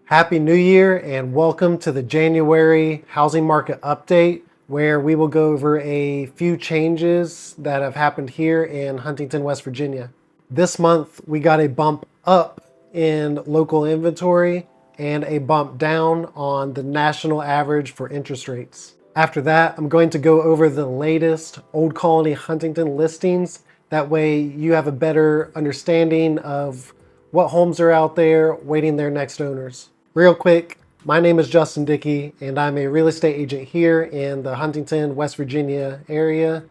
Happy New Year and welcome to the January housing market update, where we will go over a few changes that have happened here in Huntington, West Virginia. This month, we got a bump up in local inventory and a bump down on the national average for interest rates. After that, I'm going to go over the latest Old Colony Huntington listings. That way you have a better understanding of what homes are out there waiting their next owners. Real quick, my name is Justin Dickey, and I'm a real estate agent here in the Huntington, West Virginia area.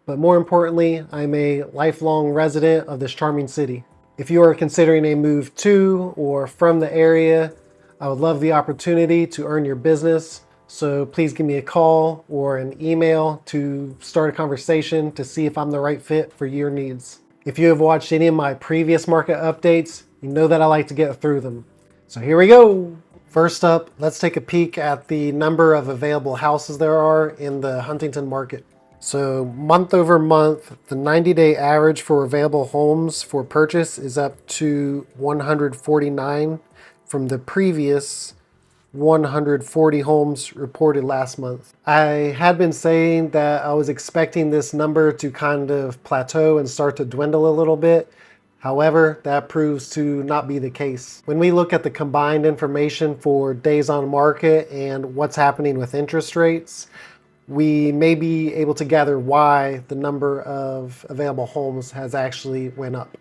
But more importantly, I'm a lifelong resident of this charming city. If you are considering a move to or from the area, I would love the opportunity to earn your business. So please give me a call or an email to start a conversation to see if I'm the right fit for your needs. If you have watched any of my previous market updates, you know that I like to get through them. So here we go. First up, let's take a peek at the number of available houses there are in the Huntington market. So month over month, the 90-day average for available homes for purchase is up to 149 from the previous 140 homes reported last month. I had been saying that I was expecting this number to kind of plateau and start to dwindle a little bit. However, that proves to not be the case. When we look at the combined information for days on market and what's happening with interest rates, we may be able to gather why the number of available homes has actually went up.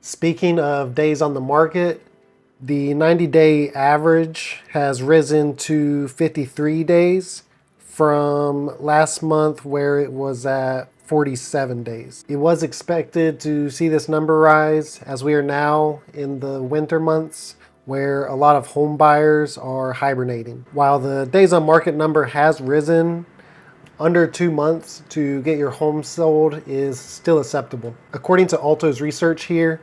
Speaking of days on the market, the 90-day average has risen to 53 days from last month where it was at 47 days. It was expected to see this number rise as we are now in the winter months where a lot of home buyers are hibernating. While the days on market number has risen, under 2 months to get your home sold is still acceptable. According to Alto's research here,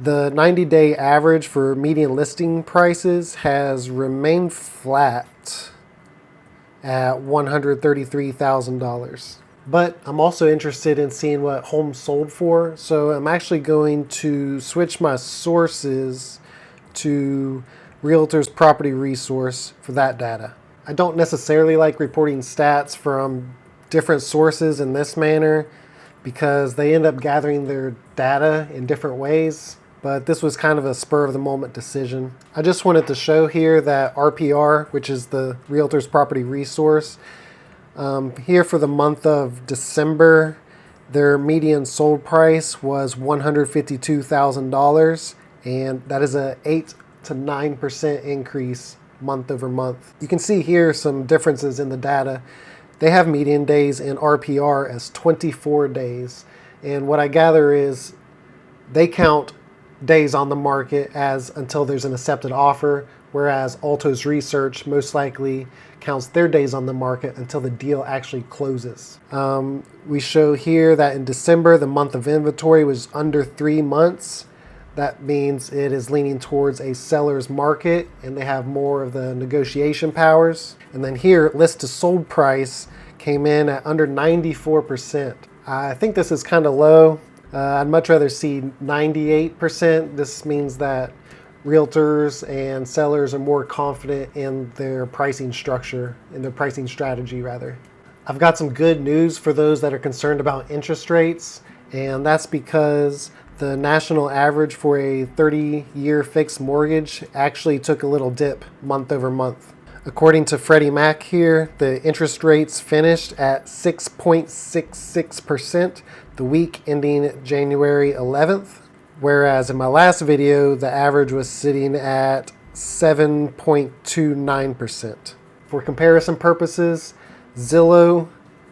the 90-day average for median listing prices has remained flat at $133,000. But I'm also interested in seeing what homes sold for, so I'm actually going to switch my sources to Realtor's Property Resource for that data. I don't necessarily like reporting stats from different sources in this manner because they end up gathering their data in different ways, but this was kind of a spur of the moment decision. I just wanted to show here that RPR, which is the Realtor's Property Resource, here for the month of December, their median sold price was $152,000, and that is a 8 to 9% increase month over month. You can see here some differences in the data. They have median days in RPR as 24 days, and what I gather is they count days on the market as until there's an accepted offer, whereas Alto's research most likely counts their days on the market until the deal actually closes. We show here that in December, the month of inventory was under 3 months. That means it is leaning towards a seller's market and they have more of the negotiation powers. And then here, list to sold price came in at under 94%. I think this is kind of low. I'd much rather see 98%. This means that realtors and sellers are more confident in their pricing structure, in their pricing strategy rather. I've got some good news for those that are concerned about interest rates, and that's because the national average for a 30-year fixed mortgage actually took a little dip month over month. According to Freddie Mac here, the interest rates finished at 6.66% the week ending January 11th. Whereas in my last video, the average was sitting at 7.29%. For comparison purposes, Zillow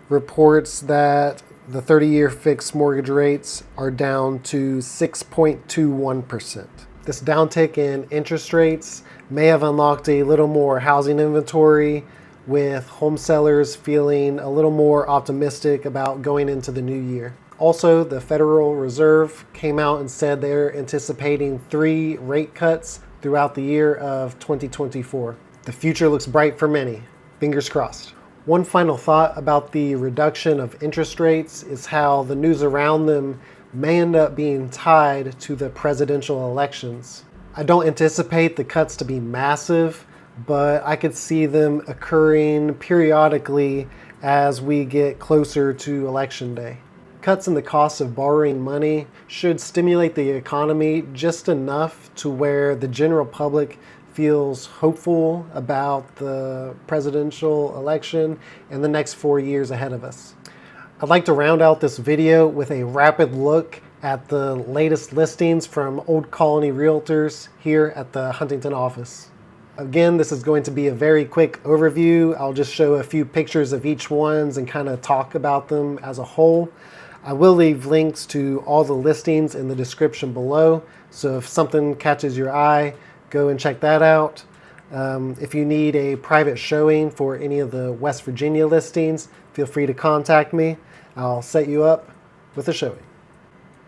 reports that the 30-year fixed mortgage rates are down to 6.21%. This downtick in interest rates may have unlocked a little more housing inventory, with home sellers feeling a little more optimistic about going into the new year. Also, the Federal Reserve came out and said they're anticipating 3 rate cuts throughout the year of 2024. The future looks bright for many. Fingers crossed. One final thought about the reduction of interest rates is how the news around them may end up being tied to the presidential elections. I don't anticipate the cuts to be massive, but I could see them occurring periodically as we get closer to election day. Cuts in the cost of borrowing money should stimulate the economy just enough to where the general public feels hopeful about the presidential election and the next 4 years ahead of us. I'd like to round out this video with a rapid look at the latest listings from Old Colony Realtors here at the Huntington office. Again, this is going to be a very quick overview. I'll just show a few pictures of each ones and kind of talk about them as a whole. I will leave links to all the listings in the description below, so if something catches your eye, go and check that out. If you need a private showing for any of the West Virginia listings, feel free to contact me. I'll set you up with a showing.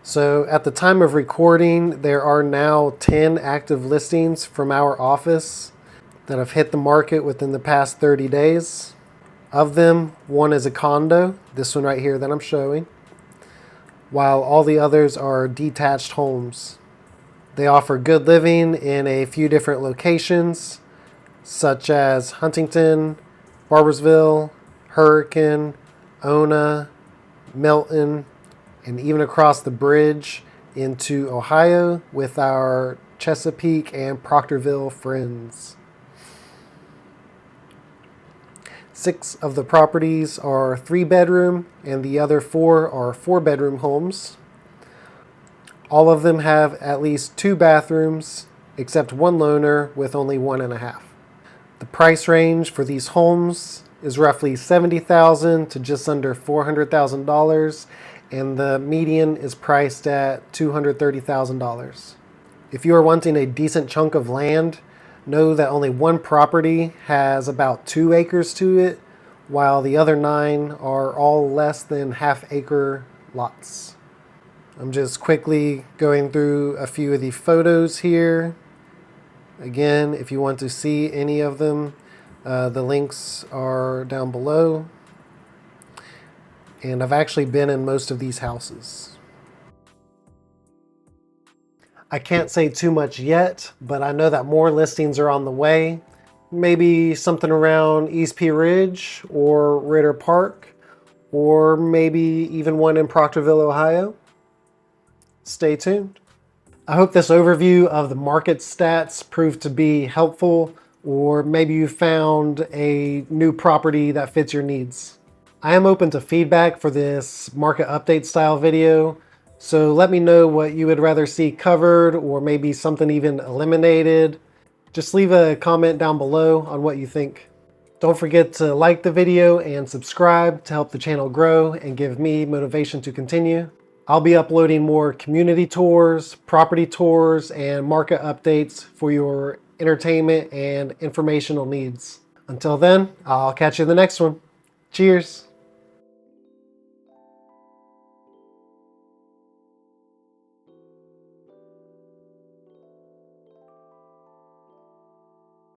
So at the time of recording, there are now 10 active listings from our office that have hit the market within the past 30 days. Of them, one is a condo, this one right here that I'm showing, while all the others are detached homes. They offer good living in a few different locations, such as Huntington, Barboursville, Hurricane, Ona, Milton, and even across the bridge into Ohio with our Chesapeake and Proctorville friends. 6 of the properties are 3-bedroom and the other 4 are 4-bedroom homes. All of them have at least 2 bathrooms, except one loaner with only 1.5. The price range for these homes is roughly $70,000 to just under $400,000, and the median is priced at $230,000. If you are wanting a decent chunk of land, know that only one property has about 2 acres to it, while the other 9 are all less than half-acre lots. I'm just quickly going through a few of the photos here. Again, if you want to see any of them, the links are down below. And I've actually been in most of these houses. I can't say too much yet, but I know that more listings are on the way. Maybe something around East Pea Ridge or Ritter Park, or maybe even one in Proctorville, Ohio. Stay tuned. I hope this overview of the market stats proved to be helpful, or maybe you found a new property that fits your needs. I am open to feedback for this market update style video, so let me know what you would rather see covered or maybe something even eliminated. Just leave a comment down below on what you think. Don't forget to like the video and subscribe to help the channel grow and give me motivation to continue. I'll be uploading more community tours, property tours, and market updates for your entertainment and informational needs. Until then, I'll catch you in the next one. Cheers.